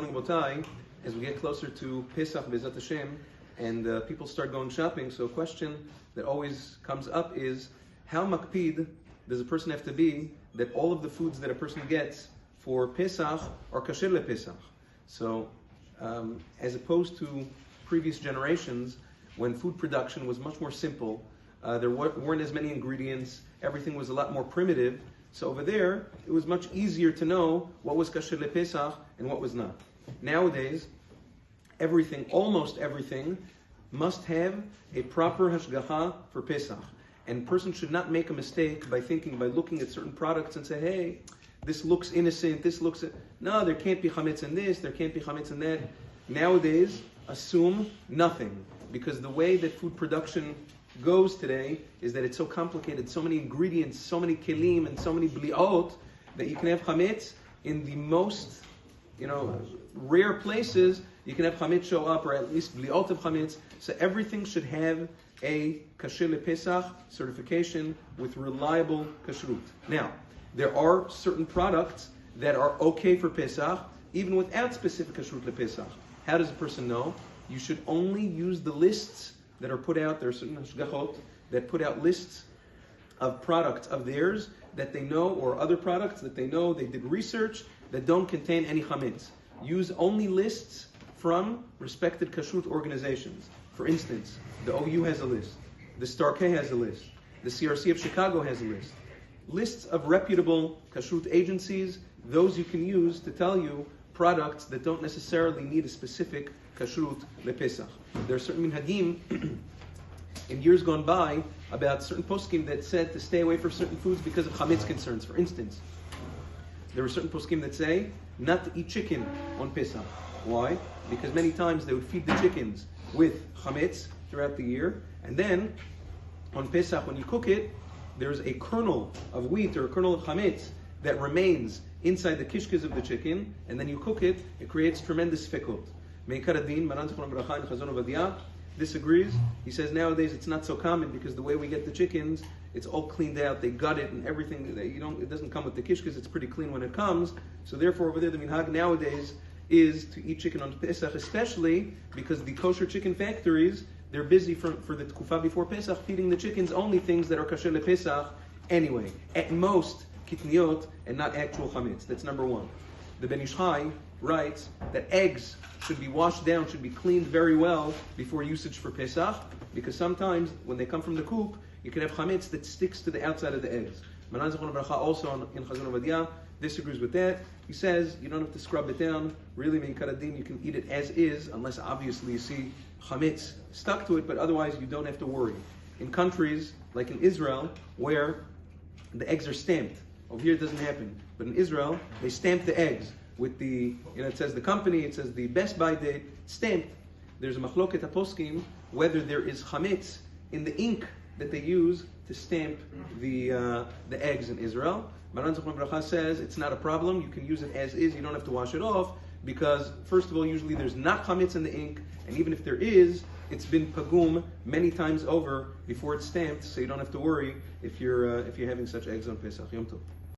Rabbanim Botai, as we get closer to Pesach B'ezat Hashem, and people start going shopping, so a question that always comes up is, how makpid does a person have to be that all of the foods that a person gets for Pesach are kasher lePesach? So, as opposed to previous generations, when food production was much more simple, there weren't as many ingredients, everything was a lot more primitive, so over there, it was much easier to know what was kasher lePesach and what was not. Nowadays, everything, almost everything, must have a proper hashgacha for Pesach. And a person should not make a mistake by looking at certain products and say, hey, this looks innocent, this looks... No, there can't be chametz in this, there can't be chametz in that. Nowadays, assume nothing. Because the way that food production goes today is that it's so complicated, so many ingredients, so many kelim, and so many bliot, that you can have chametz in the most, rare places. You can have chametz show up, or at least bliot of chametz. So everything should have a kasher lePesach certification with reliable kashrut. Now, there are certain products that are okay for Pesach, even without specific kashrut lePesach. How does a person know? You should only use the lists that are put out. There are certain hashgachot that put out lists of products of theirs that they know, or other products that they know, they did research, that don't contain any chametz. Use only lists from respected kashrut organizations. For instance, the OU has a list, the Star K has a list, the CRC of Chicago has a list. Lists of reputable kashrut agencies, those you can use to tell you products that don't necessarily need a specific kashrut lePesach. There are certain minhagim in years gone by about certain poskim that said to stay away from certain foods because of chametz concerns. For instance, there were certain poskim that say not to eat chicken on Pesach. Why? Because many times they would feed the chickens with chametz throughout the year, and then on Pesach, when you cook it, there's a kernel of wheat or a kernel of chametz that remains inside the kishkes of the chicken, and then you cook it, it creates tremendous fekot. Meir Maran Zichrono Livracha in Chazon Ovadia disagrees. He says nowadays it's not so common because the way we get the chickens, it's all cleaned out, they gut it and everything. It doesn't come with the kishkes, it's pretty clean when it comes. So therefore over there the minhag nowadays is to eat chicken on Pesach, especially because the kosher chicken factories, they're busy for the tkufa before Pesach feeding the chickens only things that are kasher lePesach anyway. At most, kitniot and not actual chametz. That's number one. The Ben Ish Chai writes that eggs should be washed down, should be cleaned very well before usage for Pesach, because sometimes when they come from the coop, you can have chametz that sticks to the outside of the eggs. Maran Zichrono Livracha also in Chazon Ovadia disagrees with that. He says you don't have to scrub it down. Really, Meir you can eat it as is, unless obviously you see chametz stuck to it, but otherwise you don't have to worry. In countries like in Israel, where the eggs are stamped, over here it doesn't happen, but in Israel, they stamp the eggs with the, it says the company, it says the best by date, stamped. There's a machloket haposkim whether there is chametz in the ink that they use to stamp the eggs in Israel. Maran Zichrono Livracha says it's not a problem, you can use it as is, you don't have to wash it off, because first of all, usually there's not chametz in the ink, and even if there is, it's been pagum many times over before it's stamped, so you don't have to worry if you're having such eggs on Pesach. Yom Tov.